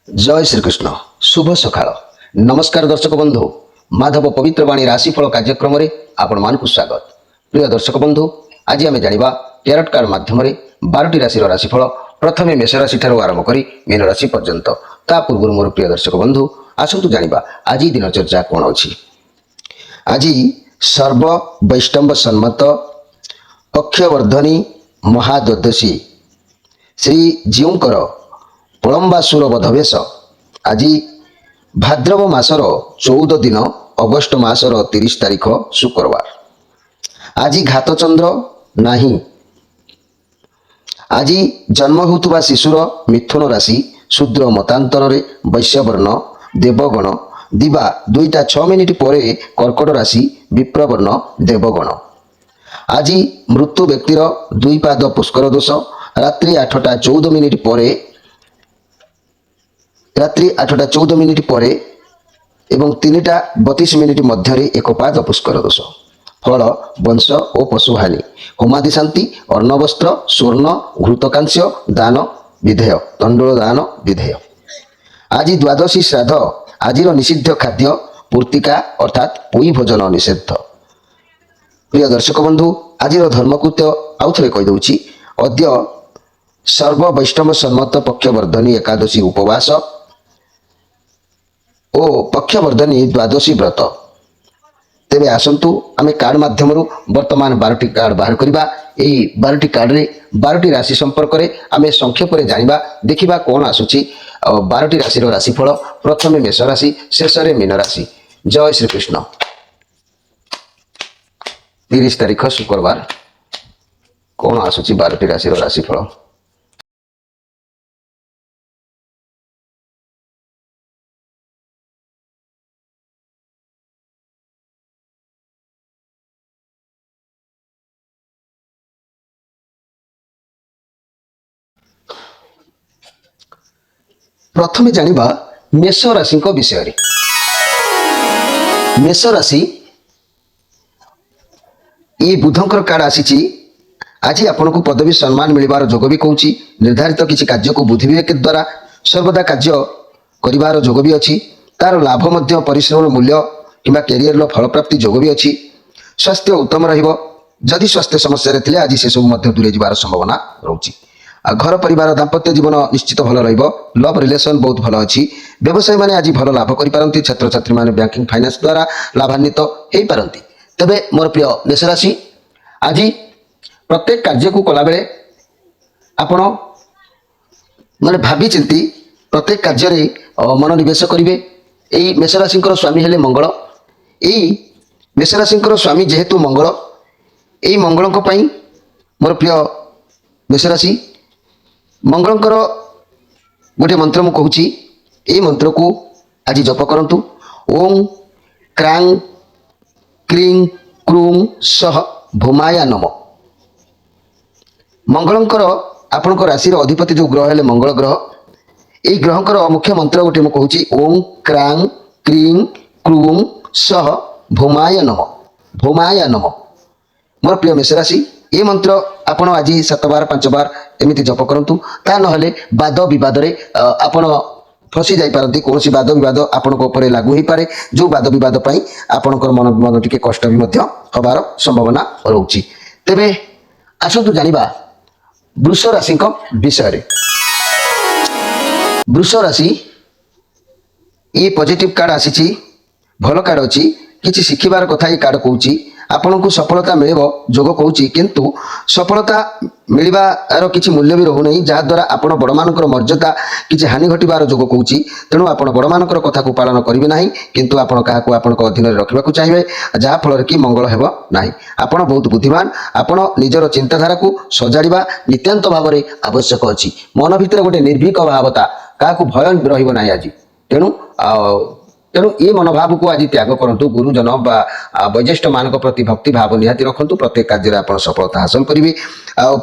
जय श्रीकृष्ण शुभ सकाळ नमस्कार दर्शक बंधु माधव पवित्र वाणी राशिफल कार्यक्रम में आपण मान स्वागत। प्रिय दर्शक बंधु आज आम जाना टैरोट कार्ड माध्यम 12टी राशि राशिफल प्रथमे मेष राशि ठार आरंभ कर मीन राशि पर्यंत ता पूर्व मोर प्रिय दर्शक बंधु आसतु जाना आज दिन चर्चा कौन अच्छी। आज सर्व वैष्णव सम्मत अक्षवर्धनी महाद्वादशी श्री जीवकर पलम्बासुर बधवेश आज भाद्रव मासर 14 दिन अगस्ट मासर 30 तारीख शुक्रवार। आज घातचंद्र नाही। आज जन्म होता शिशुर मिथुन राशि शूद्र मतांतर वैश्यवर्ण देवगण दिवा 2:06 पर कर्कट राशि विप्रवर्ण देवगण। आज मृत्यु व्यक्तिर 2 पाद पुष्कर दोष रात्रि 8:14 पर रात्रि 8:14 पर एवं 3:32 मध्य एक पाद पुष्कर दोष। फल वंश और पशुहानि होमादि शांति अर्णवस्त्र स्वर्ण घृतकांस्य दान विधेय तंडुल दान विधेय। आज द्वादशी श्राद्ध आज निषिद्ध खाद्य पूर्तिका अर्थात पोई भोजन निषेध। प्रिय दर्शक बंधु आज धर्मकृत्य आउ थे कहीदे अद्य सर्व वैष्णव सम्मत पक्षवर्धनी एकादशी उपवास ओ पक्षवर्धनी द्वादशी व्रत। तेबे आसंतु आमे कार्ड माध्यम वर्तमान 12टी कार्ड बाहर करबा। एई 12टी कार्ड रे 12टी राशि संपर्क रे आमे संक्षेप रे जानिबा देखिबा कोन आसुची 12टी राशि रो राशिफल। प्रथमे मेष राशि शेष रे मीन राशि। जय श्री कृष्ण। 30 तारीख शुक्रवार कोन आसुची 12टी राशि रो राशिफल। प्रथमे जानिबा मेष राशि विषय। मेष राशि ये बुधंकर कार्ड आसी। आज आपन को पदवी सम्मान मिलबार जोग भी कहूँ। निर्धारित किसी कार्य को बुद्धि विवेक द्वारा सर्वदा कार्य करिवार जोग भी अच्छी। तार लाभ मध्य परिश्रम मूल्य किंबा कैरियर फल प्राप्ति जोग भी अच्छी। स्वास्थ्य उत्तम रहिबो। जदि स्वास्थ्य समस्या रे थिले आज से सब मध्य दूरे जिबार संभावना रहउची। घर परिवार दाम्पत्य जीवन निश्चित भल रहिबो। लव रिलेशन बहुत भल अच्छी। व्यवसायी माने आज भल लाभ करि पारंती। छात्र छात्री माने बैंकिंग फाइनेंस द्वारा लाभान्वित हेई पारंती। तबे मोर प्रिय मेष राशि आज प्रत्येक कार्य को कला बेले आपण माने भाबी चिंती प्रत्येक कार्य रे मनोनिवेश करिवे। एई मेष राशि स्वामी हेले मंगल। एई मेष राशि स्वामी जेहेतु मंगल एई मंगल को पई मोर प्रिय मेष राशि मंगलंकर गोटे मंत्र मु कहूँ। ये मंत्र को आज जप करंतु। ओम क्रांग क्रीं क्रूं सह भूमाया नम। मंगलंकर आपणक राशि अधिपति जो ग्रह है मंगल ग्रह। यही ग्रहंकर मुख्य मंत्र गोटे मु कहूँ। ओम क्रांग क्रीं क्रूं सह भूमाया नम। भूमाया नम। मोर प्रिय मेष राशि ये मंत्र आपण आज 7 बार 5 बार एमती जप करंतु। ता नहले वाद विवाद रे आपण फसी जाई पारंती। कौन वाद विवाद आपण ऊपर लागू हो पारे। जो वाद विवाद पाई आपणकर मन मन टिके कष्ट भी मध्य हबार संभावना रहउची। तेबे आसतु जानिबा वृष राशि विषय रे। वृष राशि ये पॉजिटिव कार्ड आसी। भल कार्ड अच्छी। किसी शिखिबार कथा ये कार्ड कहूँ। आपन को सफलता मिलेबो जोग कहूँ। किंतु सफलता मिलबार किसी मूल्य भी रहू नहीं। जहाँ द्वारा आपण बड़ मानकर मर्यादा किसी हानि घटबार जोग कहूँ। तेणु आपण बड़ मानकर कथा को पालन करेंगे ना। किंतु आपण क्या आपण अधीन रखा चाहिए जहाँ फल कि मंगल हेब नहीं। आपण बहुत बुद्धिमान। आपण निजर चिंताधारा को सजाड़ा नित्यांत भाव में आवश्यक अच्छी। मन भितर गोटे निर्भीक भावता क्या भय रही आज। तेणु तेणु ये मनोभाव को आज त्याग करंतु। गुरुजन वैज्येष्ठ मान प्रति भक्ति भाव निहाती रखंतु। प्रत्येक कार्य आप सफलता हासिल करेंगे।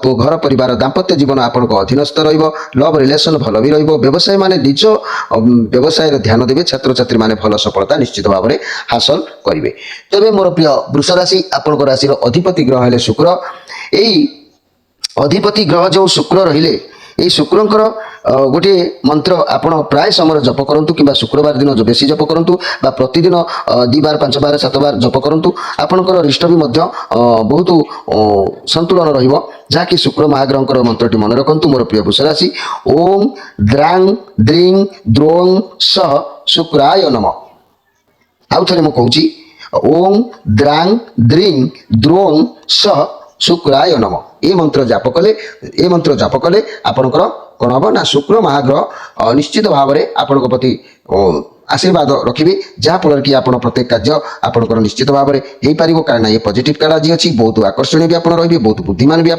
घर परिवार दाम्पत्य जीवन आपण अधीनस्थ रहिबो। लव रिलेशन भल भी रहिबो। व्यवसायी माने निज व्यवसाय ध्यान देवे। छात्र छात्री माने भल सफलता निश्चित भाव में हासिल करेंगे। तेबे मोर प्रिय वृष राशि आपण राशि अधिपति ग्रह है शुक्र। यही अधिपति ग्रह जो शुक्र रहिले এই শুক্রଙ୍କର ଗୋଟିଏ ମନ୍ତ୍ର ଆପଣ ପ୍ରାୟ ସମୟରେ ଜପ କରନ୍ତୁ କିମ୍ବା ଶୁକ୍ରବାର ଦିନ ବେଶୀ ଜପ କରନ୍ତୁ ବା ପ୍ରତିଦିନ 2 ବାର 5 ବାର 7 ବାର ଜପ କରନ୍ତୁ। ଆପଣଙ୍କର ରିଷ୍ଟ ବି ମଧ୍ୟ ବହୁତ ସନ୍ତୁଳନ ରହିବ। ଯାହାକି ଶୁକ୍ର ମହାଗ୍ରହଙ୍କର ମନ୍ତ୍ରଟି ମନେ ରଖନ୍ତୁ ମୋର ପ୍ରିୟ ବୃଷ ରାଶି। ଓಂ ଦ୍ରାଂ ଦ୍ରିଂ ଦ୍ରୋଂ ସହ ଶୁକ୍ରାୟ ନମଃ। ଆଉ ଥରେ ମୁଁ କହୁଛି ଓಂ ଦ୍ରାଂ ଦ୍ରିଂ ଦ୍ରୋଂ ସହ ଶୁକ୍ରାୟ ନମଃ। ଏ ମନ୍ତ୍ର ଜାପ କଲେ ଆପଣଙ୍କର କ'ଣ ହେବ ନା ଶୁକ୍ର ମହାଗ୍ରହ ନିଶ୍ଚିତ ଭାବରେ ଆପଣଙ୍କ ପ୍ରତି ଆଶୀର୍ବାଦ ରଖିବେ, ଯାହାଫଳରେ କି ଆପଣ ପ୍ରତ୍ୟେକ କାର୍ଯ୍ୟ ଆପଣଙ୍କର ନିଶ୍ଚିତ ଭାବରେ ହେଇପାରିବ। କାରଣ ଏ ପଜିଟିଭ୍ କାର୍ଡ଼ ଆଜି ଅଛି, ବହୁତ ଆକର୍ଷଣୀୟ ବି ଆପଣ ରହିବେ, ବହୁତ ବୁଦ୍ଧିମାନ ବି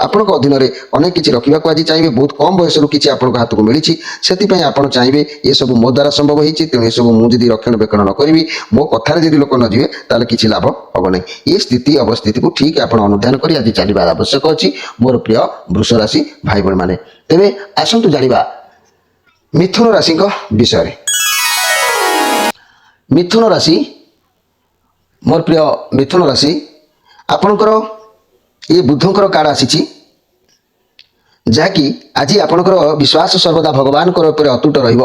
ଆପଣଙ୍କ ଅଧୀନରେ ଅନେକ କିଛି ରଖିବାକୁ ଆଜି ଚାହିଁବେ। ବହୁତ କମ୍ ବୟସରୁ କିଛି ଆପଣଙ୍କ ହାତକୁ ମିଳିଛି, ସେଥିପାଇଁ ଆପଣ ଚାହିଁବେ ଏସବୁ ମୋ ଦ୍ୱାରା ସମ୍ଭବ ହେଇଛି, ତେଣୁ ଏସବୁ ମୁଁ ଯଦି ରକ୍ଷଣାବେକ୍ଷଣ ନ କରିବି, ମୋ କଥାରେ ଯଦି ଲୋକ ନ ଯିବେ ତାହେଲେ କିଛି ଲାଭ ହେବ ନାହିଁ। ଏ ସ୍ଥିତି ଅବସ୍ଥିତିକୁ ଠିକ୍ ଆପଣ ଅନୁଧ୍ୟାନ କରି ଆଜି ଚାଲିବା ଆବଶ୍ୟକ ଅଛି ମୋର ପ୍ରିୟ ବୃଷ ରାଶି ଭାଇ ଭଉଣୀମାନେ। ତେବେ ଆସନ୍ତୁ ଜାଣିବା ମିଥୁନ ରାଶିଙ୍କ ବିଷୟରେ। ମିଥୁନ ରାଶି ମୋର ପ୍ରିୟ ମିଥୁନ ରାଶି, ଆପଣଙ୍କର ଏ ବୁଧଙ୍କର କାର୍ଡ଼ ଆସିଛି, ଯାହାକି ଆଜି ଆପଣଙ୍କର ବିଶ୍ୱାସ ସର୍ବଦା ଭଗବାନଙ୍କ ଉପରେ ଅତୁଟ ରହିବ।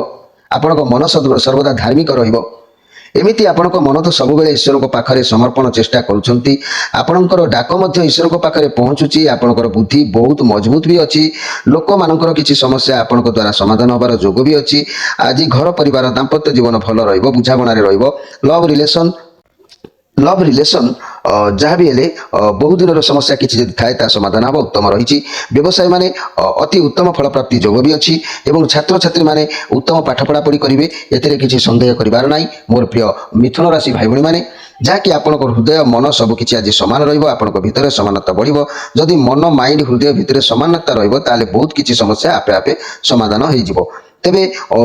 ଆପଣଙ୍କ ମନ ସର୍ବଦା ଧାର୍ମିକ ରହିବ। ଏମିତି ଆପଣଙ୍କ ମନ ତ ସବୁବେଳେ ଈଶ୍ୱରଙ୍କ ପାଖରେ ସମର୍ପଣ ଚେଷ୍ଟା କରୁଛନ୍ତି। ଆପଣଙ୍କର ଡାକ ମଧ୍ୟ ଈଶ୍ୱରଙ୍କ ପାଖରେ ପହଞ୍ଚୁଛି। ଆପଣଙ୍କର ବୁଦ୍ଧି ବହୁତ ମଜବୁତ ବି ଅଛି। ଲୋକମାନଙ୍କର କିଛି ସମସ୍ୟା ଆପଣଙ୍କ ଦ୍ୱାରା ସମାଧାନ ହେବାର ଯୋଗ ବି ଅଛି। ଆଜି ଘର ପରିବାର ଦାମ୍ପତ୍ୟ ଜୀବନ ଭଲ ରହିବ, ବୁଝାମଣାରେ ରହିବ। ଲଭ୍ ରିଲେସନ୍ ଯାହା ବି ହେଲେ ବହୁ ଦିନର ସମସ୍ୟା କିଛି ଯଦି ଥାଏ ତା ସମାଧାନ ହେବ, ଉତ୍ତମ ରହିଛି। ବ୍ୟବସାୟୀମାନେ ଅତି ଉତ୍ତମ ଫଳପ୍ରାପ୍ତି ଯୋଗ ବି ଅଛି ଏବଂ ଛାତ୍ରଛାତ୍ରୀମାନେ ଉତ୍ତମ ପାଠ ପଢ଼ାପଢ଼ି କରିବେ, ଏଥିରେ କିଛି ସନ୍ଦେହ କରିବାର ନାହିଁ ମୋର ପ୍ରିୟ ମିଥୁନ ରାଶି ଭାଇ ଭଉଣୀମାନେ। ଯାହାକି ଆପଣଙ୍କ ହୃଦୟ ମନ ସବୁକିଛି ଆଜି ସମାନ ରହିବ, ଆପଣଙ୍କ ଭିତରେ ସମାନତା ବଢ଼ିବ। ଯଦି ମନ ମାଇଣ୍ଡ ହୃଦୟ ଭିତରେ ସମାନତା ରହିବ ତାହେଲେ ବହୁତ କିଛି ସମସ୍ୟା ଆପେ ଆପେ ସମାଧାନ ହେଇଯିବ। ତେବେ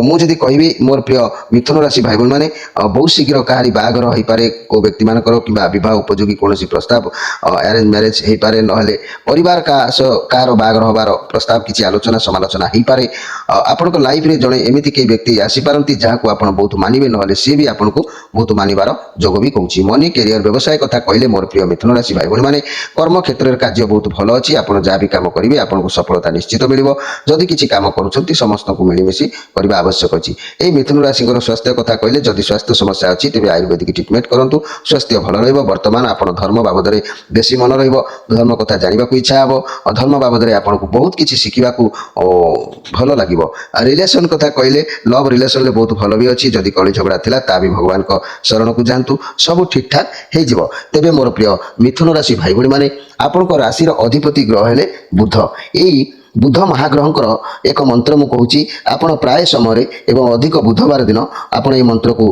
ମୁଁ ଯଦି କହିବି ମୋର ପ୍ରିୟ ମିଥୁନ ରାଶି ଭାଇ ଭଉଣୀମାନେ, ବହୁତ ଶୀଘ୍ର କାହାରି ବାହାଘର ହୋଇପାରେ, କେଉଁ ବ୍ୟକ୍ତିମାନଙ୍କର କିମ୍ବା ବିବାହ ଉପଯୋଗୀ କୌଣସି ପ୍ରସ୍ତାବ ଆରେଞ୍ଜ ମ୍ୟାରେଜ ହେଇପାରେ, ନହେଲେ ପରିବାର କାହାର ବାହାଘର ହେବାର ପ୍ରସ୍ତାବ କିଛି ଆଲୋଚନା ସମାଲୋଚନା ହେଇପାରେ। ଆପଣଙ୍କ ଲାଇଫରେ ଜଣେ ଏମିତି କେହି ବ୍ୟକ୍ତି ଆସିପାରନ୍ତି ଯାହାକୁ ଆପଣ ବହୁତ ମାନିବେ, ନହେଲେ ସିଏ ବି ଆପଣଙ୍କୁ ବହୁତ ମାନିବାର ଯୋଗ ବି କହୁଛି। ମନି କ୍ୟାରିୟର ବ୍ୟବସାୟ କଥା କହିଲେ ମୋର ପ୍ରିୟ ମିଥୁନ ରାଶି ଭାଇ ଭଉଣୀମାନେ, କର୍ମକ୍ଷେତ୍ରରେ କାର୍ଯ୍ୟ ବହୁତ ଭଲ ଅଛି। ଆପଣ ଯାହା ବି କାମ କରିବେ ଆପଣଙ୍କୁ ସଫଳତା ନିଶ୍ଚିତ ମିଳିବ। ଯଦି କିଛି କାମ କରୁଛନ୍ତି ସମସ୍ତଙ୍କୁ ମିଳିମିଶି କରିବା ଆବଶ୍ୟକ ଅଛି। ଏହି ମିଥୁନ ରାଶିଙ୍କର ସ୍ୱାସ୍ଥ୍ୟ କଥା କହିଲେ, ଯଦି ସ୍ୱାସ୍ଥ୍ୟ ସମସ୍ୟା ଅଛି ତେବେ ଆୟୁର୍ବେଦିକ ଟ୍ରିଟମେଣ୍ଟ କରନ୍ତୁ, ସ୍ୱାସ୍ଥ୍ୟ ଭଲ ରହିବ। ବର୍ତ୍ତମାନ ଆପଣ ଧର୍ମ ବାବଦରେ ବେଶୀ ମନ ରହିବ, ଧର୍ମ କଥା ଜାଣିବାକୁ ଇଚ୍ଛା ହେବ, ଧର୍ମ ବାବଦରେ ଆପଣଙ୍କୁ ବହୁତ କିଛି ଶିଖିବାକୁ ଭଲ ଲାଗିବ। ରିଲେସନ୍ କଥା କହିଲେ ଲଭ୍ ରିଲେସନ୍ରେ ବହୁତ ଭଲ ବି ଅଛି। ଯଦି କଳି ଝଗଡ଼ା ଥିଲା ତା ବି ଭଗବାନଙ୍କ ଶରଣକୁ ଯାଆନ୍ତୁ, ସବୁ ଠିକ୍ଠାକ୍ ହେଇଯିବ। ତେବେ ମୋର ପ୍ରିୟ ମିଥୁନ ରାଶି ଭାଇ ଭଉଣୀମାନେ, ଆପଣଙ୍କ ରାଶିର ଅଧିପତି ଗ୍ରହ ହେଲେ ବୁଧ। ଏଇ ବୁଧ ମହାଗ୍ରହଙ୍କର ଏକ ମନ୍ତ୍ର ମୁଁ କହୁଛି, ଆପଣ ପ୍ରାୟ ସମୟରେ ଏବଂ ଅଧିକ ବୁଧବାର ଦିନ ଆପଣ এই ମନ୍ତ୍ରକୁ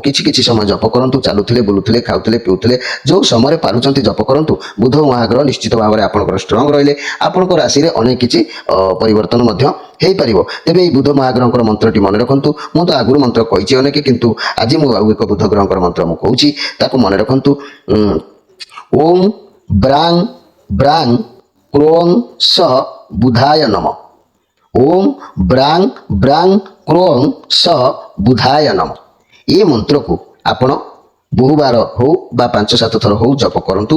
କିଛି କିଛି ସମୟ ଜପ କରନ୍ତୁ। ଚାଲୁଥିଲେ, ବୁଲୁଥିଲେ, ଖାଉଥିଲେ, ପିଉଥିଲେ, ଯେଉଁ ସମୟରେ ପାରୁଛନ୍ତି ଜପ କରନ୍ତୁ। ବୁଧ ମହାଗ୍ରହ ନିଶ୍ଚିତ ଭାବରେ ଆପଣଙ୍କର ଷ୍ଟ୍ରଙ୍ଗ ରହିଲେ ଆପଣଙ୍କ ରାଶିରେ ଅନେକ କିଛି ପରିବର୍ତ୍ତନ ମଧ୍ୟ ହେଇପାରିବ। ତେବେ এই ବୁଧ ମହାଗ୍ରହଙ୍କର ମନ୍ତ୍ରଟି ମନେ ରଖନ୍ତୁ। ମୁଁ ତ ଆଗରୁ ମନ୍ତ୍ର କହିଛି ଅନେକ, କିନ୍ତୁ ଆଜି ମୁଁ ଆଉ ଏକ ବୁଧ ଗ୍ରହଙ୍କର ମନ୍ତ୍ର ମୁଁ କହୁଛି, ତାକୁ ମନେ ରଖନ୍ତୁ। ଓಂ ବ୍ରାଂ ବ୍ରାଂ କ୍ରୋଂ ସହ ବୁଧାୟ ନମଃ। ଓಂ ବ୍ରାଂ ବ୍ରାଂ କ୍ରୋଂ ସହ ବୁଧାୟ ନମଃ। ଏ ମନ୍ତ୍ରକୁ ଆପଣ ବହୁବାର ହଉ ବା 5-7 ଥର ହଉ ଜପ କରନ୍ତୁ।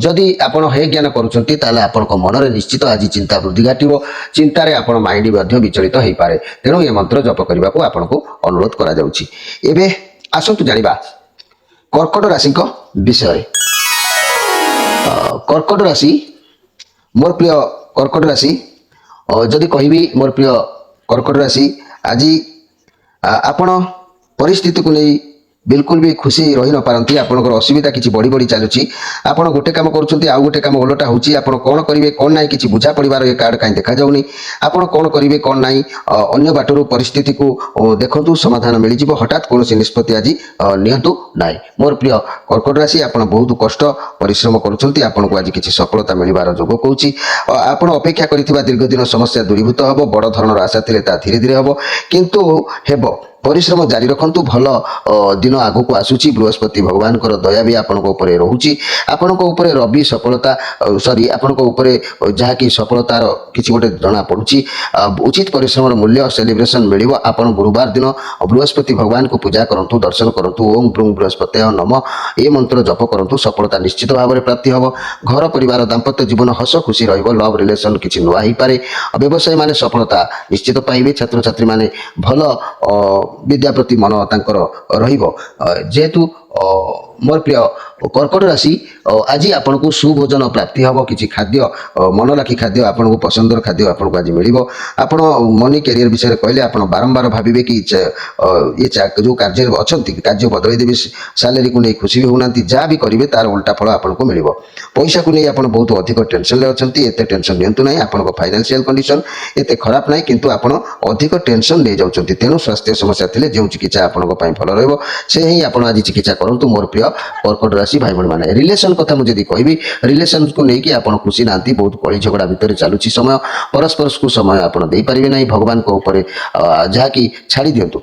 ଯଦି ଆପଣ ହେ ଜ୍ଞାନ କରୁଛନ୍ତି ତାହେଲେ ଆପଣଙ୍କ ମନରେ ନିଶ୍ଚିତ ଆଜି ଚିନ୍ତା ବୃଦ୍ଧି ଘଟିବ। ଚିନ୍ତାରେ ଆପଣ ମାଇଣ୍ଡ ମଧ୍ୟ ବିଚଳିତ ହେଇପାରେ, ତେଣୁ ଏ ମନ୍ତ୍ର ଜପ କରିବାକୁ ଆପଣଙ୍କୁ ଅନୁରୋଧ କରାଯାଉଛି। ଏବେ ଆସନ୍ତୁ ଜାଣିବା କର୍କଟ ରାଶିଙ୍କ ବିଷୟରେ। କର୍କଟ ରାଶି ମୋର ପ୍ରିୟ କର୍କଟ ରାଶି, ଯଦି କହିବି ମୋର ପ୍ରିୟ କର୍କଟ ରାଶି, ଆଜି ଆପଣ ପରିସ୍ଥିତିକୁ ନେଇ ବିଲକୁଲ ବି ଖୁସି ରହିନପାରନ୍ତି। ଆପଣଙ୍କର ଅସୁବିଧା କିଛି ବଢ଼ି ବଢ଼ି ଚାଲୁଛି। ଆପଣ ଗୋଟେ କାମ କରୁଛନ୍ତି ଆଉ ଗୋଟେ କାମ ଓଲଟା ହେଉଛି। ଆପଣ କ'ଣ କରିବେ କ'ଣ ନାହିଁ କିଛି ବୁଝା ପଡ଼ିବାର ଏ କାର୍ଡ଼ କାହିଁ ଦେଖାଯାଉନି। ଆପଣ କ'ଣ କରିବେ କ'ଣ ନାହିଁ ଅନ୍ୟ ବାଟରୁ ପରିସ୍ଥିତିକୁ ଦେଖନ୍ତୁ, ସମାଧାନ ମିଳିଯିବ। ହଠାତ୍ କୌଣସି ନିଷ୍ପତ୍ତି ଆଜି ନିଅନ୍ତୁ ନାହିଁ। ମୋର ପ୍ରିୟ କର୍କଟ ରାଶି, ଆପଣ ବହୁତ କଷ୍ଟ ପରିଶ୍ରମ କରୁଛନ୍ତି, ଆପଣଙ୍କୁ ଆଜି କିଛି ସଫଳତା ମିଳିବାର ଯୋଗ କହୁଛି। ଆପଣ ଅପେକ୍ଷା କରିଥିବା ଦୀର୍ଘ ଦିନ ସମସ୍ୟା ଦୂରୀଭୂତ ହେବ। ବଡ଼ ଧରଣର ଆଶା ଥିଲେ ତା ଧୀରେ ଧୀରେ ହେବ, କିନ୍ତୁ ହେବ ପରିଶ୍ରମ ଜାରି ରଖନ୍ତୁ। ଭଲ ଦିନ ଆଗକୁ ଆସୁଛି। ବୃହସ୍ପତି ଭଗବାନଙ୍କର ଦୟା ବି ଆପଣଙ୍କ ଉପରେ ରହୁଛି। ଆପଣଙ୍କ ଉପରେ ରବି ସଫଳତା ଆପଣଙ୍କ ଉପରେ ଯାହାକି ସଫଳତାର କିଛି ଗୋଟେ ଜଣାପଡ଼ୁଛି। ଉଚିତ ପରିଶ୍ରମର ମୂଲ୍ୟ ସେଲିବ୍ରେସନ୍ ମିଳିବ। ଆପଣ ଗୁରୁବାର ଦିନ ବୃହସ୍ପତି ଭଗବାନଙ୍କୁ ପୂଜା କରନ୍ତୁ, ଦର୍ଶନ କରନ୍ତୁ। ଓಂ ବ୍ରୁଂ ବୃହସ୍ପତୟ ନମ ଏ ମନ୍ତ୍ର ଜପ କରନ୍ତୁ। ସଫଳତା ନିଶ୍ଚିତ ଭାବରେ ପ୍ରାପ୍ତି ହେବ। ଘର ପରିବାର ଦାମ୍ପତ୍ୟ ଜୀବନ ହସ ଖୁସି ରହିବ। ଲଭ୍ ରିଲେସନ୍ କିଛି ନୂଆ ହେଇପାରେ। ବ୍ୟବସାୟୀମାନେ ସଫଳତା ନିଶ୍ଚିତ ପାଇବେ। ଛାତ୍ରଛାତ୍ରୀମାନେ ଭଲ ବିଦ୍ୟା ପ୍ରତି ମନ ତାଙ୍କର ରହିବ। ଯେହେତୁ ମୋର ପ୍ରିୟ କର୍କଟ ରାଶି, ଆଜି ଆପଣଙ୍କୁ ସୁଭୋଜନ ପ୍ରାପ୍ତି ହେବ। କିଛି ଖାଦ୍ୟ ମନ ଲାଖି ଖାଦ୍ୟ ଆପଣଙ୍କୁ ପସନ୍ଦର ଖାଦ୍ୟ ଆପଣଙ୍କୁ ଆଜି ମିଳିବ। ଆପଣ ମନି କ୍ୟାରିୟର ବିଷୟରେ କହିଲେ ଆପଣ ବାରମ୍ବାର ଭାବିବେ କି ଯେଉଁ କାର୍ଯ୍ୟରେ ଅଛନ୍ତି କାର୍ଯ୍ୟ ବଦଳାଇ ଦେବେ। ସାଲେରୀକୁ ନେଇ ଖୁସି ବି ହେଉନାହାନ୍ତି। ଯାହା ବି କରିବେ ତାର ଓଲଟା ଫଳ ଆପଣଙ୍କୁ ମିଳିବ। ପଇସାକୁ ନେଇ ଆପଣ ବହୁତ ଅଧିକ ଟେନସନରେ ଅଛନ୍ତି। ଏତେ ଟେନସନ ନିଅନ୍ତୁ ନାହିଁ। ଆପଣଙ୍କ ଫାଇନାନ୍ସିଆଲ କଣ୍ଡିସନ ଏତେ ଖରାପ ନାହିଁ, କିନ୍ତୁ ଆପଣ ଅଧିକ ଟେନସନ ନେଇଯାଉଛନ୍ତି। ତେଣୁ ସ୍ୱାସ୍ଥ୍ୟ ସମସ୍ୟା ଥିଲେ ଯେଉଁ ଚିକିତ୍ସା ଆପଣଙ୍କ ପାଇଁ ଭଲ ରହିବ ସେ ହିଁ ଆପଣ ଆଜି ଚିକିତ୍ସା କରନ୍ତୁ। ମୋର ପ୍ରିୟ କର୍କଟ ରାଶି ଭାଇ ଭଉଣୀମାନେ, ରିଲେସନ କଥା ମୁଁ ଯଦି କହିବି, ରିଲେସନକୁ ନେଇକି ଆପଣ ଖୁସି ନାହାନ୍ତି। ବହୁତ କଳି ଝଗଡ଼ା ଭିତରେ ଚାଲୁଛି ସମୟ। ପରସ୍ପରକୁ ସମୟ ଆପଣ ଦେଇପାରିବେ ନାହିଁ। ଭଗବାନଙ୍କ ଉପରେ ଯାହାକି ଛାଡ଼ି ଦିଅନ୍ତୁ।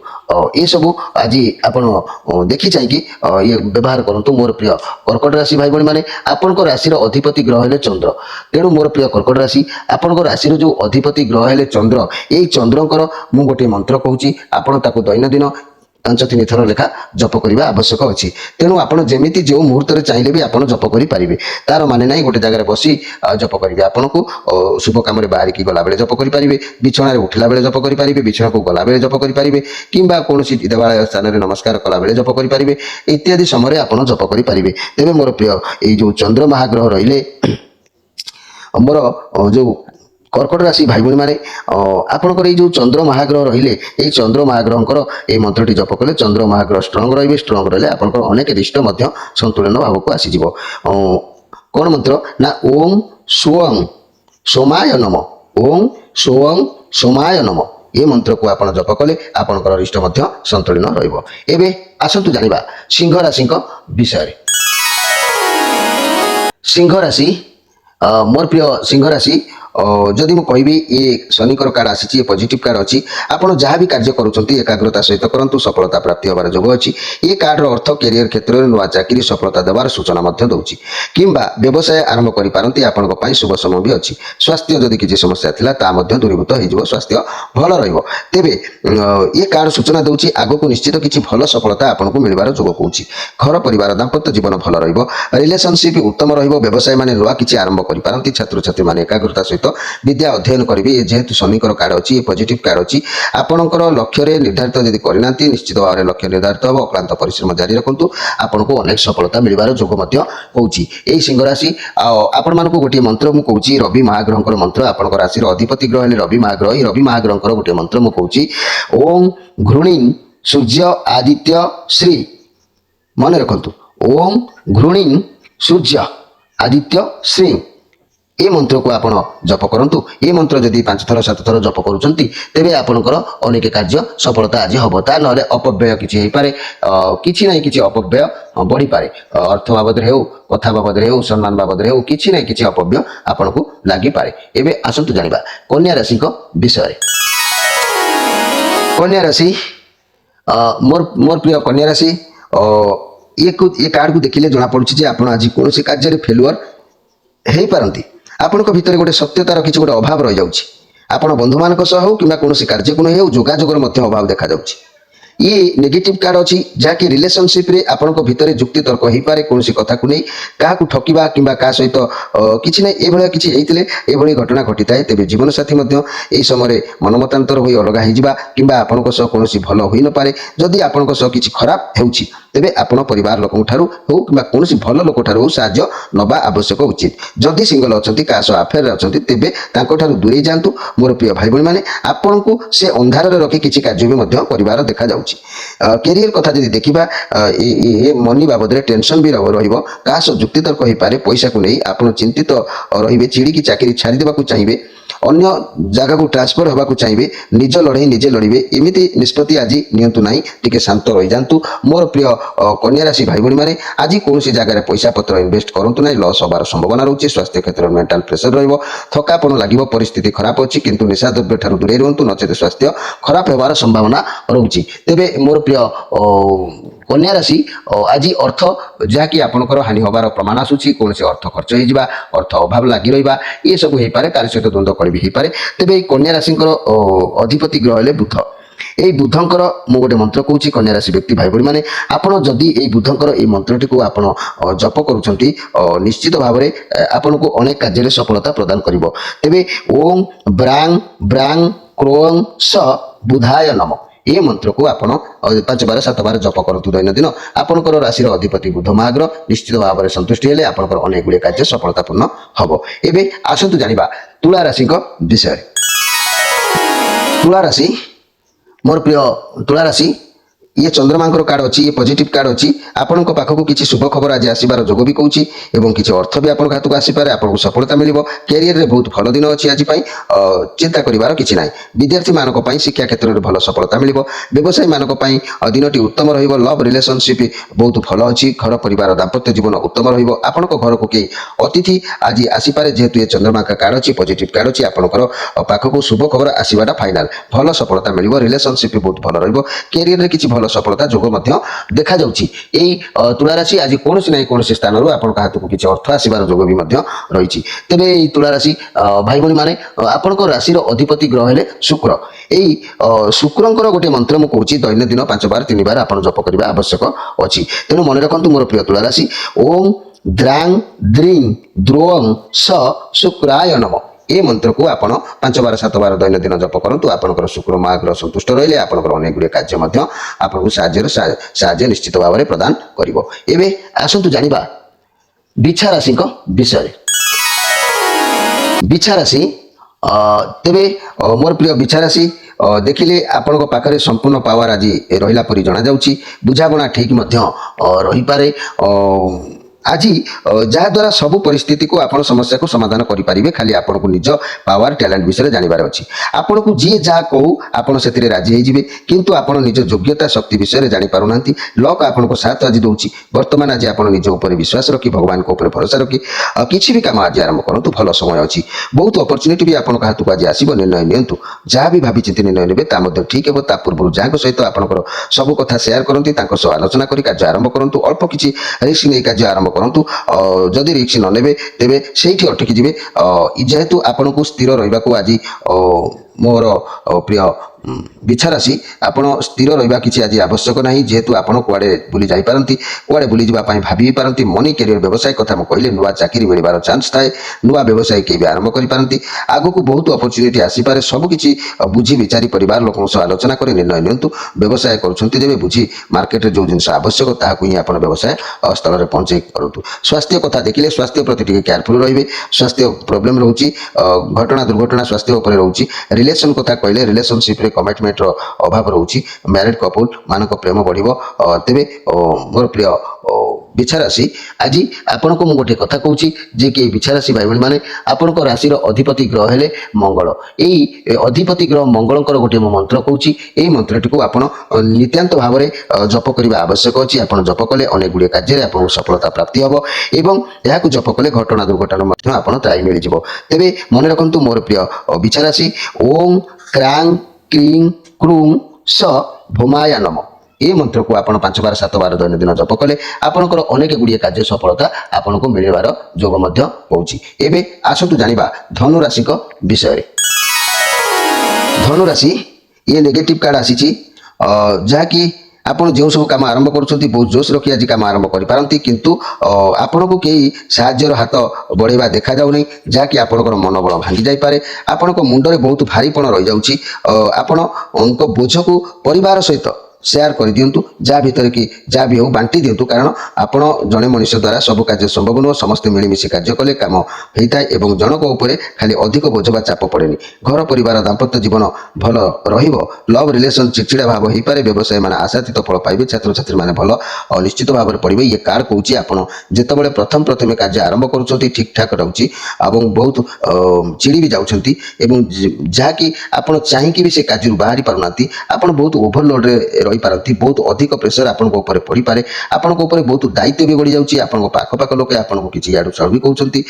ଏସବୁ ଆଜି ଆପଣ ଦେଖି ଚାହିଁକି ଇଏ ବ୍ୟବହାର କରନ୍ତୁ। ମୋର ପ୍ରିୟ କର୍କଟ ରାଶି ଭାଇ ଭଉଣୀମାନେ, ଆପଣଙ୍କ ରାଶିର ଅଧିପତି ଗ୍ରହ ହେଲେ ଚନ୍ଦ୍ର। ତେଣୁ ମୋର ପ୍ରିୟ କର୍କଟ ରାଶି, ଆପଣଙ୍କ ରାଶିର ଯେଉଁ ଅଧିପତି ଗ୍ରହ ହେଲେ ଚନ୍ଦ୍ର, ଏଇ ଚନ୍ଦ୍ରଙ୍କର ମୁଁ ଗୋଟିଏ ମନ୍ତ୍ର କହୁଛି। ଆପଣ ତାକୁ ଦୈନନ୍ଦିନ 5-3 ଥର ଲେଖା ଜପ କରିବା ଆବଶ୍ୟକ ଅଛି। ତେଣୁ ଆପଣ ଯେମିତି ଯେଉଁ ମୁହୂର୍ତ୍ତରେ ଚାହିଁଲେ ବି ଆପଣ ଜପ କରିପାରିବେ। ତାର ମାନେ ନାହିଁ ଗୋଟେ ଜାଗାରେ ବସି ଜପ କରିବେ। ଆପଣଙ୍କୁ ଶୁଭ କାମରେ ବାହାରିକି ଗଲାବେଳେ ଜପ କରିପାରିବେ, ବିଛଣାରେ ଉଠିଲା ବେଳେ ଜପ କରିପାରିବେ, ବିଛଣାକୁ ଗଲାବେଳେ ଜପ କରିପାରିବେ, କିମ୍ବା କୌଣସି ଦେବାଳୟ ସ୍ଥାନରେ ନମସ୍କାର କଲାବେଳେ ଜପ କରିପାରିବେ। ଇତ୍ୟାଦି ସମୟରେ ଆପଣ ଜପ କରିପାରିବେ। ତେବେ ମୋର ପ୍ରିୟ ଏଇ ଯେଉଁ ଚନ୍ଦ୍ର ମହାଗ୍ରହ ରହିଲେ ମୋର ଯେଉଁ କର୍କଟ ରାଶି ଭାଇ ଭଉଣୀମାନେ, ଆପଣଙ୍କର ଏଇ ଯେଉଁ ଚନ୍ଦ୍ର ମହାଗ୍ରହ ରହିଲେ, ଏଇ ଚନ୍ଦ୍ର ମହାଗ୍ରହଙ୍କର ଏଇ ମନ୍ତ୍ରଟି ଜପ କଲେ ଚନ୍ଦ୍ର ମହାଗ୍ରହ ଷ୍ଟ୍ରଙ୍ଗ ରହିବେ। ଷ୍ଟ୍ରଙ୍ଗ ରହିଲେ ଆପଣଙ୍କର ଅନେକ ରିଷ୍ଟ ମଧ୍ୟ ସନ୍ତୁଳନ ଭାବକୁ ଆସିଯିବ। କ'ଣ ମନ୍ତ୍ର ନା ଓಂ ସ୍ୱଂ ସୋମାୟ ନମ। ଓಂ ସ୍ୱଂ ସୋମାୟ ନମ ଏ ମନ୍ତ୍ରକୁ ଆପଣ ଜପ କଲେ ଆପଣଙ୍କର ରିଷ୍ଟ ମଧ୍ୟ ସନ୍ତୁଳନ ରହିବ। ଏବେ ଆସନ୍ତୁ ଜାଣିବା ସିଂହ ରାଶିଙ୍କ ବିଷୟରେ। ସିଂହ ରାଶି, ମୋର ପ୍ରିୟ ସିଂହ ରାଶି, ଯଦି ମୁଁ କହିବି ଏ ଶନିଙ୍କର କାର୍ଡ଼ ଆସିଛି, ଏ ପଜିଟିଭ କାର୍ଡ଼ ଅଛି। ଆପଣ ଯାହା ବି କାର୍ଯ୍ୟ କରୁଛନ୍ତି ଏକାଗ୍ରତା ସହିତ କରନ୍ତୁ, ସଫଳତା ପ୍ରାପ୍ତି ହେବାର ଯୋଗ ଅଛି। ଏ କାର୍ଡ଼ର ଅର୍ଥ କ୍ୟାରିୟର କ୍ଷେତ୍ରରେ ନୂଆ ଚାକିରି ସଫଳତା ଦେବାର ସୂଚନା ମଧ୍ୟ ଦେଉଛି, କିମ୍ବା ବ୍ୟବସାୟ ଆରମ୍ଭ କରିପାରନ୍ତି। ଆପଣଙ୍କ ପାଇଁ ଶୁଭ ସମୟ ବି ଅଛି। ସ୍ୱାସ୍ଥ୍ୟ ଯଦି କିଛି ସମସ୍ୟା ଥିଲା ତାହା ମଧ୍ୟ ଦୂରୀଭୂତ ହୋଇଯିବ। ସ୍ୱାସ୍ଥ୍ୟ ଭଲ ରହିବ। ତେବେ ଏ କାର୍ଡ଼ ସୂଚନା ଦେଉଛି ଆଗକୁ ନିଶ୍ଚିତ କିଛି ଭଲ ସଫଳତା ଆପଣଙ୍କୁ ମିଳିବାର ଯୋଗ କହୁଛି। ଘର ପରିବାର ଦାମ୍ପତ୍ୟ ଜୀବନ ଭଲ ରହିବ। ରିଲେସନସିପ୍ ଉତ୍ତମ ରହିବ। ବ୍ୟବସାୟୀମାନେ ନୂଆ କିଛି ଆରମ୍ଭ କରିପାରନ୍ତି। ଛାତ୍ରଛାତ୍ରୀମାନେ ଏକାଗ୍ରତା ସହିତ ବିଦ୍ୟା ଅଧ୍ୟୟନ କରିବେ। ଯେହେତୁ ଶନିଙ୍କର କାର୍ଡ଼ ଅଛି, ଏ ପଜିଟିଭ କାର୍ଡ଼ ଅଛି। ଆପଣଙ୍କର ଲକ୍ଷ୍ୟରେ ନିର୍ଦ୍ଧାରିତ ଯଦି କରିନାହାନ୍ତି, ନିଶ୍ଚିତ ଭାବରେ ଲକ୍ଷ୍ୟ ନିର୍ଦ୍ଧାରିତ ହେବ। ଅକ୍ଳାନ୍ତ ପରିଶ୍ରମ ଜାରି ରଖନ୍ତୁ। ଆପଣଙ୍କୁ ଅନେକ ସଫଳତା ମିଳିବାର ଯୋଗ ମଧ୍ୟ କହୁଛି। ଏଇ ସିଂହ ରାଶି, ଆପଣମାନଙ୍କୁ ଗୋଟିଏ ମନ୍ତ୍ର ମୁଁ କହୁଛି, ରବି ମହାଗ୍ରହଙ୍କର ମନ୍ତ୍ର। ଆପଣଙ୍କ ରାଶିର ଅଧିପତି ଗ୍ରହ ହେଲେ ରବି ମହାଗ୍ରହ। ଏଇ ରବି ମହାଗ୍ରହଙ୍କର ଗୋଟିଏ ମନ୍ତ୍ର ମୁଁ କହୁଛି, ଓಂ ଘୃଣୀ ସୂର୍ଯ୍ୟ ଆଦିତ୍ୟ ଶ୍ରୀ। ମନେ ରଖନ୍ତୁ, ଓಂ ଘୃଣୀ ସୂର୍ଯ୍ୟ ଆଦିତ୍ୟ ଶ୍ରୀ। ଏ ମନ୍ତ୍ରକୁ ଆପଣ ଜପ କରନ୍ତୁ। ଏ ମନ୍ତ୍ର ଯଦି 5 ଥର 7 ଥର ଜପ କରୁଛନ୍ତି, ତେବେ ଆପଣଙ୍କର ଅନେକ କାର୍ଯ୍ୟ ସଫଳତା ଆଜି ହେବ। ତା ନହେଲେ ଅପବ୍ୟୟ କିଛି ହେଇପାରେ। କିଛି ନାହିଁ କିଛି ଅପବ୍ୟୟ ବଢ଼ିପାରେ। ଅର୍ଥ ବାବଦରେ ହେଉ, କଥା ବାବଦରେ ହେଉ, ସମ୍ମାନ ବାବଦରେ ହେଉ, କିଛି ନାହିଁ କିଛି ଅପବ୍ୟୟ ଆପଣଙ୍କୁ ଲାଗିପାରେ। ଏବେ ଆସନ୍ତୁ ଜାଣିବା କନ୍ୟା ରାଶିଙ୍କ ବିଷୟରେ। କନ୍ୟା ରାଶି, ମୋର ପ୍ରିୟ କନ୍ୟା ରାଶି, ଏ କାର୍ଡ଼କୁ ଦେଖିଲେ ଜଣାପଡ଼ୁଛି ଯେ ଆପଣ ଆଜି କୌଣସି କାର୍ଯ୍ୟରେ ଫେଲୁଅର ହେଇପାରନ୍ତି। ଆପଣଙ୍କ ଭିତରେ ଗୋଟେ ସତ୍ୟତାର କିଛି ଗୋଟେ ଅଭାବ ରହିଯାଉଛି। ଆପଣ ବନ୍ଧୁମାନଙ୍କ ସହ ହେଉ କିମ୍ବା କୌଣସି କାର୍ଯ୍ୟକୁ ନେଇ ହେଉ, ଯୋଗାଯୋଗର ମଧ୍ୟ ଅଭାବ ଦେଖାଯାଉଛି। ଇଏ ନେଗେଟିଭ କାର୍ଡ଼ ଅଛି, ଯାହାକି ରିଲେସନସିପ୍ରେ ଆପଣଙ୍କ ଭିତରେ ଯୁକ୍ତିତର୍କ ହେଇପାରେ। କୌଣସି କଥାକୁ ନେଇ କାହାକୁ ଠକିବା କିମ୍ବା କାହା ସହିତ କିଛି ନାହିଁ ଏଭଳିଆ କିଛି ହେଇଥିଲେ ଏଭଳି ଘଟଣା ଘଟିଥାଏ। ତେବେ ଜୀବନସାଥୀ ମଧ୍ୟ ଏହି ସମୟରେ ମନମତାନ୍ତର ହୋଇ ଅଲଗା ହେଇଯିବା କିମ୍ବା ଆପଣଙ୍କ ସହ କୌଣସି ଭଲ ହୋଇନପାରେ। ଯଦି ଆପଣଙ୍କ ସହ କିଛି ଖରାପ ହେଉଛି, ତେବେ ଆପଣ ପରିବାର ଲୋକଙ୍କ ଠାରୁ ହେଉ କିମ୍ବା କୌଣସି ଭଲ ଲୋକଠାରୁ ହେଉ ସାହାଯ୍ୟ ନେବା ଆବଶ୍ୟକ ଉଚିତ। ଯଦି ସିଙ୍ଗଲ ଅଛନ୍ତି, କାହା ସହ ଆଫେୟାରରେ ଅଛନ୍ତି, ତେବେ ତାଙ୍କଠାରୁ ଦୂରେଇ ଯାଆନ୍ତୁ। ମୋର ପ୍ରିୟ ଭାଇ ଭଉଣୀମାନେ, ଆପଣଙ୍କୁ ସେ ଅନ୍ଧାରରେ ରଖି କିଛି କାର୍ଯ୍ୟ ବି ମଧ୍ୟ କରିବାର ଦେଖାଯାଉଛି। କ୍ୟାରିୟର କଥା ଯଦି ଦେଖିବା, ଏ ମନି ବାବଦରେ ଟେନସନ ବି ରହିବ। କାହା ସହ ଯୁକ୍ତିତର୍କ ହେଇପାରେ। ପଇସାକୁ ନେଇ ଆପଣ ଚିନ୍ତିତ ରହିବେ। ଚିଡ଼ିକି ଚାକିରି ଛାଡ଼ିଦେବାକୁ ଚାହିଁବେ। ଅନ୍ୟ ଜାଗାକୁ ଟ୍ରାନ୍ସଫର ହେବାକୁ ଚାହିଁବେ। ନିଜ ଲଢ଼େଇ ନିଜେ ଲଢ଼ିବେ। ଏମିତି ନିଷ୍ପତ୍ତି ଆଜି ନିଅନ୍ତୁ ନାହିଁ। ଟିକେ ଶାନ୍ତ ରହିଯାଆନ୍ତୁ। ମୋର ପ୍ରିୟ କନ୍ୟା ରାଶି ଭାଇ ଭଉଣୀମାନେ, ଆଜି କୌଣସି ଜାଗାରେ ପଇସା ପତ୍ର ଇନଭେଷ୍ଟ କରନ୍ତୁ ନାହିଁ। ଲସ୍ ହେବାର ସମ୍ଭାବନା ରହୁଛି। ସ୍ୱାସ୍ଥ୍ୟ କ୍ଷେତ୍ରରେ ମେଣ୍ଟାଲ ପ୍ରେସର ରହିବ। ଥକାପଣ ଲାଗିବ। ପରିସ୍ଥିତି ଖରାପ ଅଛି, କିନ୍ତୁ ନିଶା ଦ୍ରବ୍ୟ ଠାରୁ ଦୂରେଇ ରୁହନ୍ତୁ, ନଚେତ ସ୍ୱାସ୍ଥ୍ୟ ଖରାପ ହେବାର ସମ୍ଭାବନା ରହୁଛି। ତେବେ तेबे मोर प्रिय कन्या राशि आज अर्थ जहाँकि आपंकर हानि हबार प्रमाण आसूसी कौन से अर्थ खर्च हो अर्थ अभाव लगी रहा ये सब हो पारे कार्य सहित द्वंद्व कल भी हो पारे तेबे कन्या राशि अधिपति ग्रह है बुध এই বুধঙ্কর ମୁଁ ଗୋଟେ ମନ୍ତ୍ର କହୁଛି କନ୍ୟା ରାଶି ବ୍ୟକ୍ତି ଭାଇ ଭଉଣୀ ମାନେ ଆପଣ ଯଦି ଏଇ ବୁଧଙ୍କର ଏଇ ମନ୍ତ୍ରଟିକୁ ଆପଣ ଜପ କରୁଛନ୍ତି ନିଶ୍ଚିତ ଭାବରେ ଆପଣଙ୍କୁ ଅନେକ କାର୍ଯ୍ୟରେ ସଫଳତା ପ୍ରଦାନ କରିବ ତେବେ ଓಂ ବ୍ରାଂ ବ୍ରାଂ କ୍ରୋଂ ସ ବୁଧାୟ ନମ ଏ ମନ୍ତ୍ରକୁ ଆପଣ 5 ବାର 7 ବାର ଜପ କରନ୍ତୁ ଦୈନନ୍ଦିନ ଆପଣଙ୍କର ରାଶିର ଅଧିପତି ବୁଧ ମହାଗ୍ରହ ନିଶ୍ଚିତ ଭାବରେ ସନ୍ତୁଷ୍ଟି ହେଲେ ଆପଣଙ୍କର ଅନେକ ଗୁଡ଼ିଏ କାର୍ଯ୍ୟ ସଫଳତାପୂର୍ଣ୍ଣ ହେବ ଏବେ ଆସନ୍ତୁ ଜାଣିବା ତୁଳା ରାଶିଙ୍କ ବିଷୟରେ ତୁଳା ରାଶି मोर प्रिय तुला राशि ये चंद्रमा कार्ड अच्छी ये पॉजिटिव कार्ड अच्छी आपण पाखक किसी शुभ खबर आज आसबार जोग भी कहूँ और किसी अर्थ भी आपको हाथ को आसपे आपको सफलता मिल कैरियर में बहुत भल दिन अच्छी आज चिंता करार कि ना विद्यार्थी मानक शिक्षा क्षेत्र में भल सफलता मिल व्यवसायी मानक दिन टी उत्तम रव रिलेशनशिप बहुत भल अच्छी घर परिवार दाम्पत्य जीवन उत्तम रहा घर को कई अतिथि आज आसपे जेहेतु ये चंद्रमा कार्ड अच्छी पॉजिटिव कार्ड अच्छी आपंकर पाखक शुभ खबर आसवाटा फाइनाल भल सफलता मिल रिलेशनशिप बहुत भल रैरियर में किसी भल सफलता जोग देखा जाउछि तुला राशि आज कौन ना कौन स्थान हाथ को किसी अर्थ आसबार जोग भी रही तेरे तुला राशि भाई भाई मैंने आपण राशि अधिपति ग्रह है शुक्र यही शुक्रंकर गोटे मंत्र मुझे कहूँ दैनंदिन 5 बार 3 बार आप जप करने आवश्यक अच्छी तेणु मन रखु मोर प्रिय तुला राशि ओं द्रांग द्रीं द्रों स शुक्राय नम ए मंत्र को आपण 5 बार 7 बार दैनंदिन जप करंतु आपनकर शुक्र महाग्रह संतुष्ट रहिले आपनकर अनेक गुड़े कार्य आपको साहाय्य निश्चित भाव में प्रदान करिवो एबे आसंतु जानिबा बिछा राशि विषय बिछा राशि तेबे मोर प्रिय बिछा राशि देखिले आपण पाखरे संपूर्ण पावर आज रहिला परि जणा जाउची बुझाबणा ठीक मध्य रही पारे आज जहाद्वारा सबू परिस्थिति को आप समस्या को समाधान करेंगे खाली आपन को निज पावर टैलेंट विषय जानवर अच्छी आपन को जी जहाँ कहू आपड़ से राजी होइबे किंतु आपन निज योग्यता शक्ति विषय जापर ना लक आपन को साथ आज दूसरी बर्तमान आज आप निज उपर विश्वास रखी भगवान को ऊपर भरोसा रखी किसी भी काम आज आरंभ करूँ भल समय अच्छी बहुत अपरच्युनिटी भी आपन हाथ को आज आसो निर्णय नियंतु जहाँ भी भावी चिंती निर्णय ने ठीक है पूर्व जहाँ सहित आपंकर सब कथा सेयार करती आलोचना कर कार्य आरंभ करूँ अल्प किसी रिस्क नहीं कार्य आरंभ करंतु जदि रिस्क न नेबे तेबे सेठी अटकी जिवे जेहेतु आपन को स्थिर रहिबा को आज मोर प्रिय बिछा राशि आपड़ स्थिर रहा किसी आज आवश्यक ना जेहेतु आपड़ कुआड़े बुली जापारती कुआड़े बुली जावाई भाभी पारती मनी कैरियर व्यवसाय कथा कहले नुआ चाकरी मिलबार चांस थाए नुआ व्यवसाय के भी आरंभ करें आगु को बहुत अपरच्युनिटी आसीपे सबकि बुझी विचारी परिवार लोक आलोचना कर निर्णय नियंतु व्यवसाय करुँचे बुझी मार्केट जो जिन आवश्यक ताकू आप व्यवसाय स्थल में पहुँचे करूँ स्वास्थ्य कथा देखिले स्वास्थ्य प्रति केयरफुल रे स्वास्थ्य प्रोब्लेम रोचे घटना दुर्घटना स्वास्थ्य उपर रोचे रिलेशन कथा कहले रिलेशनशिप कमिटमेंट अभाव रोची मैरिड कपल मानक प्रेम बढ़िबो तेबे मोर प्रिय बिछा राशि आज आपण को गोटे कथा कहूँ जे कि बिछा राशि भाई भाई मैंने आपण राशि अधिपति ग्रह है मंगल यही अधिपति ग्रह मंगलंकर गोटे मंत्र कहूँ यही मंत्रटी को आप नित्यांत भाव में जप करने आवश्यक अच्छी आप जप कले अनेक गुड़े कार्य आपको सफलता प्राप्ति हम एवं यहाँ जप कले घटना दुर्घटना आप त्राई मिल जाव तेरे मन रखु मोर प्रिय बिछा राशि ओं क्रां क्रीं क्रूं स भूमाया नम ये मंत्र को आप 5 बार 7 बार दैनंदिन जप कले आपंकर अनेक गुड़िए कार्य सफलता आपन को मिलबार जोग होउची एबे आसतु जानिबा धनु राशि विषय धनु राशि ये नेगेटिव कार्ड आसी जहाँकि आपन जो सब काम आरंभ करुँच बहुत जोश रखी आज काम आरंभ करें किंतु आपण को कई साहाଯ୍यर हाथ बढ़ेवा देखा जाऊनी जहाँकि आपंकर मनोबल भांगी जापे आपण मुंडे बहुत भारीपण रही जाऊँगी आपण बोझ को परिवार सहित सेयार कर दिंतु जहाँ भीतर कि जहाँ भी हो बांटी दिंतु कारण आपण जड़े मनुष्य द्वारा सब कार्य संभव नुह समस्त मिलमिशी कार्य कले काम होता है और जनक उपर खाली अधिक बोझ बा चाप पड़ेनि घर परिवार दाम्पत्य जीवन भल लव रिलेशन चिड़चिड़ा भाव हो पारे व्यवसाय मैंने आशातीत फल पाइबे छात्र छात्री मैंने भल निश्चित भाव में पड़े ये कार्ड कहूँ आपड़ जितेबाला प्रथम कार्य आरंभ करुँच ठीक ठाक रोचे बहुत चिड़ी भी जाऊँच जहाँकि आप चाहिए भी से कार्य बाहरी पारना आप बहुत ओभरलोड रहीपारती बहुत अधिक प्रेसर आपण पड़ी पारे आपण बहुत दायित्व भी बढ़ी जाऊँगी आपको पाखपाख लोक आपको किसी आड़ू चढ़ भी कहते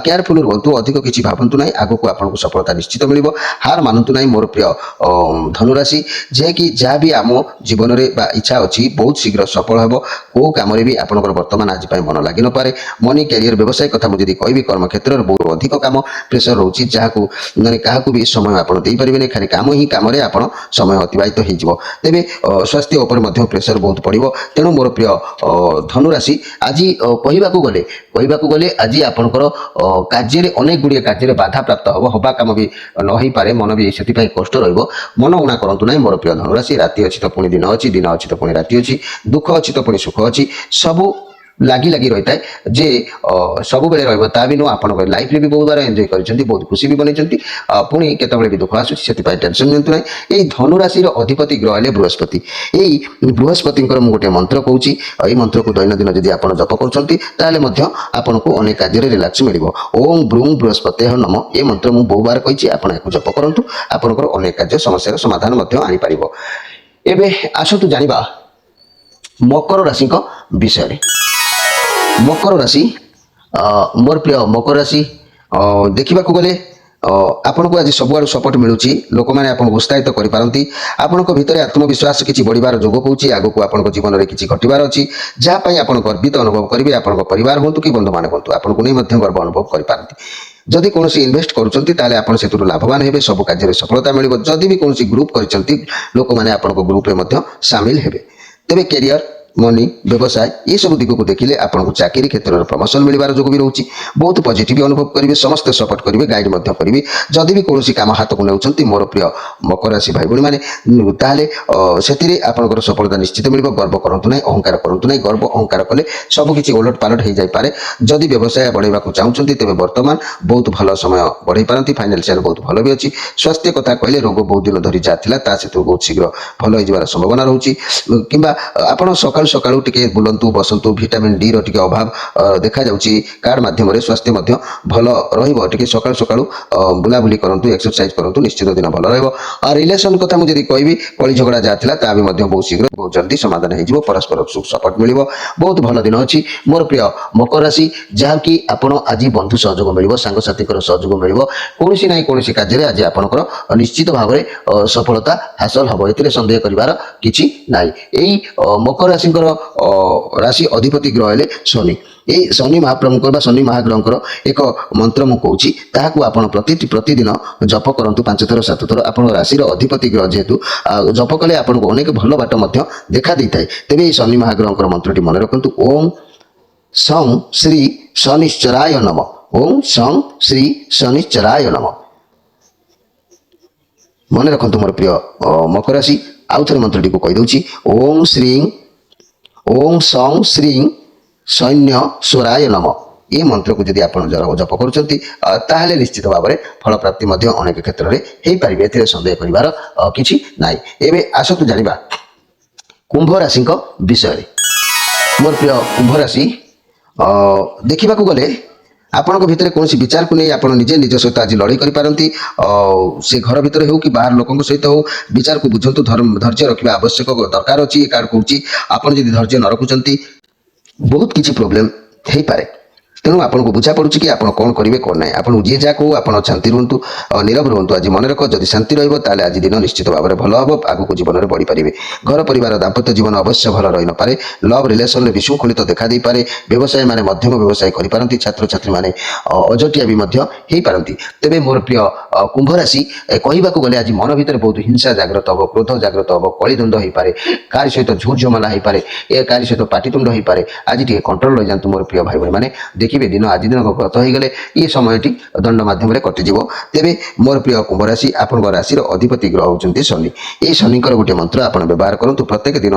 केयरफुल रुहतु अधिक किसी भावतु ना आग को आपको सफलता निश्चित मिल हार मानतु ना मोर प्रिय धनुराशि जे कि जहाँ भी आम जीवन में इच्छा अच्छी बहुत शीघ्र सफल हे कौ कम भी आपंकर बर्तमान आज मन लगी न पारे मनी कैरियर व्यवसाय कथा मुझे कहि कर्म क्षेत्र में बहुत अधिक काम प्रेसर रोचे जहाँ मैंने क्या भी समय आप पारे खाली कम ही कम आप समय अतिबाहित हो तेज स्वास्थ्य उपर प्रेसर बहुत पड़ो तेणु मोर प्रिय धनुराशि आज कहवाक गले आज आपंकर कार्य अनेक गुड़िए कार्य बाधा प्राप्त हम हवा कम भी नई पारे मन भी से कष्ट मन उणा करूँ ना मोर प्रिय धनुराशि राति अच्छी तो पुणी दिन अच्छी तो पुणी राति अच्छी दुख अच्छी तो पुणी सुख अच्छी सबू लगी रही है जे सब बेले रहा भी नुह आप लाइफ भी बहुत बार एंजॉय कर बहुत खुशी भी बनई पुणी केतबे भी दुख आसूसी टेंशन नियंतु ना ये धनुराशि अधिपति ग्रह है बृहस्पति यही बृहस्पति मुझे गोटे मंत्र कहूँ ये मंत्र को दैनंदिन जब आप जप कर को अनेक कार्य रिलैक्स मिल ओम ब्रूम बृहस्पति नम ये मंत्र मुझे बहु बार कही आपको जप करूँ आपंकर अनेक कार्य समस्या समाधान आनीपर एवं आसतु जाना मकर राशि विषय मकर राशि मोर प्रिय मकर राशि देखा गले आपन को आज सबुआड़ सपोर्ट मिलूँ लोक मैंने आपको उत्साहित करपारती आपण भितर आत्मविश्वास किसी बढ़िबार जोग कौच आग को आप जीवन में किसी घटबार अच्छी जहाँपाई आप गर्वित अनुभव करेंगे आप परिवार हूँ कि बंधु मान हूँ आपको नहीं गर्व अनुभव करपारती जदि कौन इनवेस्ट कर लाभवान हे सब कार्य सफलता मिल जदि भी कौन ग्रुप कर लोक मैंने आप ग्रुप में सामिल हे तेरे कैरियर मनी व्यवसाय ये सब दिग को देखिले आपको चाकरी क्षेत्र में प्रमोशन मिलवार जो भी रोचे बहुत पॉजिटिव अनुभव करेंगे समस्त सपोर्ट करेंगे गाइड करेंगे जदि भी कौन काम हाथ को नौकरी मोर प्रिय मकर राशि भाई भाई मैंने से आपंकर सफलता निश्चित मिल गर्व करूँ ना अहंकार करूँ ना गर्व अहंकार कले सबकि उलट पालट हो जाए जदि व्यवसाय बढ़ावा चाहते तेज बर्तमान बहुत भल समय बढ़ई पारती फाइनान्शियल बहुत भल भी अच्छी स्वास्थ्य कथा कहले रोग बहुत दिन धरी जहाँ से बहुत शीघ्र भल हो संभावना रोचे कि आप सका सकाळू टिके बुलंतु बसंतु विटामिन डी रो टिके अभाव देखा जाउची कार्ड माध्यम रे स्वास्थ्य मध्य भल रहिबो टिके सकाळू सकाळू बुलाबुली करंतु एक्सरसाइज करंतु निश्चित दिन भल रहिबो आ रिलेशन कथा मु जदी कहबी कली झगड़ा जाथिला ता भी मध्य बहुत शीघ्र बहुत जल्दी समाधान हो जिवो परस्पर सुख सपोर्ट मिलिबो बहुत भल दिन अछि मोर प्रिय मकर राशि जहाँ कि आपण आज बंधु सहयोग मिलिबो सांग साथी कर सहयोग मिलिबो कोनोसी नाही कोनोसी कार्य रे आज आपनकर निश्चित भाव में सफलता हासिल हबो एतिरे संदेह करिवार किछि नाही एई मकर राशि राशि अधिपति ग्रह है शनि ये शनि महाप्रभु शनि महाग्रह एक मंत्र मुझे कहूँ आपड़ प्रतिदिन जप करूँ 5 थर 7 थर आप राशि अधिपति ग्रह जेहेतु जप कले आपको अनेक भल बाट देखा दे था तेज ये शनि महाग्रह मंत्रटी मन रखु ओम सं श्री शनिश्चराय नम ओम सं श्री शनिश्चराय नम मन रखु मोर प्रिय मकर राशि आउ थे मंत्रटी को कहीदे ओम श्री ओम सं श्री सैन्य स्वराय नम ये मंत्र को जब आप जप कर निश्चित भाव में फल प्राप्ति अनेक क्षेत्र में हो पारे ए सन्देह कर कि एवं आसतु जाना कुंभ राशि विषय मोर प्रिय कुंभ राशि देखा गले आपण भितर कौन विचार को नहीं आप निजे निज सहित आज लड़ाई करपारती से घर भितर हो कि बाहर लोकों सहित हो विचार को बुझंतु धैर्य रखा आवश्यक दरकार अच्छी ये कार्ड कहूँ आप धैर्य न रखुंट बहुत किसी प्रोब्लेम हो पारे तेणु आपको बुझा पड़ू कि आप कौन करेंगे कौन ना आप जी जहाँ कहू आप शांति रुहतु नीरव रुहतु आज मन रख जब शांति रहा आज दिन निश्चित भाव में भल हम आगू जीवन में बढ़ी पारे घर परिवार दाम्पत्य जीवन अवश्य भल रही न पारे लव रिलेसन में विशृंखलित देखा दे पारे व्यवसाय मैंने मध्यम व्यवसाय करपारती छात्र छात्री मैंने अजटिया भी हो पारती तेज मोर प्रिय कुंभ राशि कहवाक गले आज मन भर बहुत हिंसा जागृत हम क्रोध जागृत हम कलिद्वंद हो पारे कार सहित झूठ झमेला हो पारे ए कार सहित पाटितुंड हो पारे आज टे कंट्रोल रही जातु मोर प्रिय भाई भाई मैंने देखिए दिन आज दिन गत हो गले ये समयटी दंड मध्यम कटिज तेरे मोर प्रिय कुंभ राशि आपण राशि अधिपति ग्रह होती शनि ये शनि गोटे मंत्र आप व्यवहार करूँ प्रत्येक दिन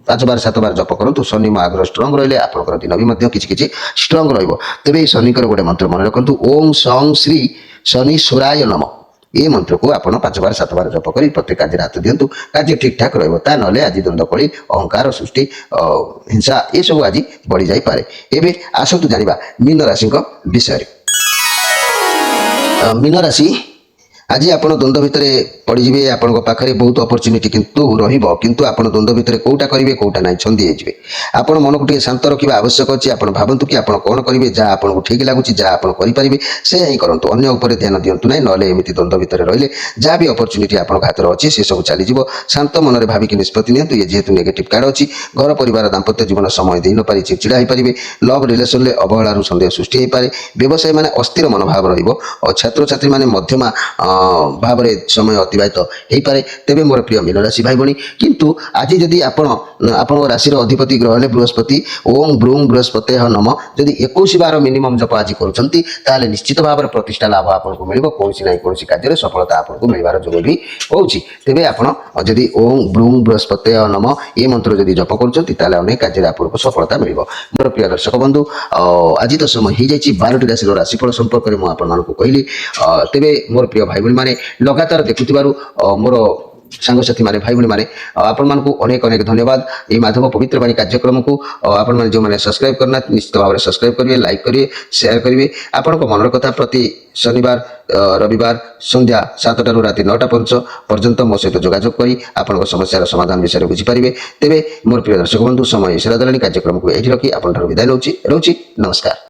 5 बार 7 बार जप करूँ शनि महाग्रह स्ट्रंग रही आपंकर दिन भी किसी स्ट्रंग रे शनि गोटे मंत्र मन रखु ओम सं श्री शनि सुराय नम ये मंत्र को आप 5 बार 7 बार जप कर प्रत्येक कार्य हाथ दिंतु कार्य ठीक ठाक रहा ना आज द्वंद्वकली अहंकार सृष्टि हिंसा ये सब आज बढ़ी जापे एवं आसतु जाना मीन राशि विषय मीन राशि आज आप द्वंद्व भितर पड़े आपण पाखे बहुत अपरच्युनिटी किंतु रहिबो किंतु आपण द्वंद्व भितर कोटा करेंगे कोटा ना छंदी जाइए आपण मन को टे शांत रखा आवश्यक अच्छी आप भावतु कि आप कौन करेंगे जहाँ आपको ठीक लगुच जहाँ आप करेंगे से ही करूँ अन्य उपर ध्यान दिंतु ना ना एमती द्वंद्व भितर रही जहाँ भी अपरच्युनिटी आप हाथ अच्छी से सब चलीज शांत मन में भाविक निष्पत्ति नियंतु ये जेहेतु नेगेटिव कार्ड अच्छी घर परिवार दाम्पत्य जीवन समय दे न पारि चिड़चिड़ा हो पारे लव रिलेसन में अवहेलार सन्देह सृष्टि हो पाए व्यवसायी मैंने अस्थिर मनोभाव और छात्र छात्री मैंने मध्यमा भाव समय अतिबाहित हो पाए तेरे मोर प्रिय मीन राशि भाई भणी किंतु आज जदि आपण राशि अधिपति ग्रह है बृहस्पति ओम ब्रूम बृहस्पति नम जदि 21 बार मिनिमम जप आज कर निश्चित भाव में प्रतिष्ठा लाभ आपको मिल कौन ना कौन कार्य सफलता आपको मिलबार जो भी होची तेरे आपड़ी ओम ब्रूम बृहस्पति नम ये मंत्र जदि जप कर अनेक कार्य आपको सफलता मिल मोर प्रिय दर्शक बंधु आज तो समय हो जाए 12टी राशि राशिफल संपर्क में मुझे कहली तेरे मोर प्रिय भाई भाई मैंने लगातार देखुवर मोर सांगसाथी माने भाई भाई माने आपण मान को अनेक अनेक धन्यवाद ये माधव पवित्र वाणी कार्यक्रम को आपण माने जो माने सब्सक्राइब करना निश्चित भाव में सब्सक्राइब करिए लाइक करिए शेयर करिए आपण को मनर कथा प्रति शनिवार रविवार संध्या 7टा राति 9टा पर्यंत मो सहित जोगाजोग करी आपण समस्यार समाधान विषय बुझी पारिबे तेबे मोर प्रिय दर्शक बंधु समय ईश्वर दलानी कार्यक्रम को एठी रखी आपण विदाय नउची नमस्कार।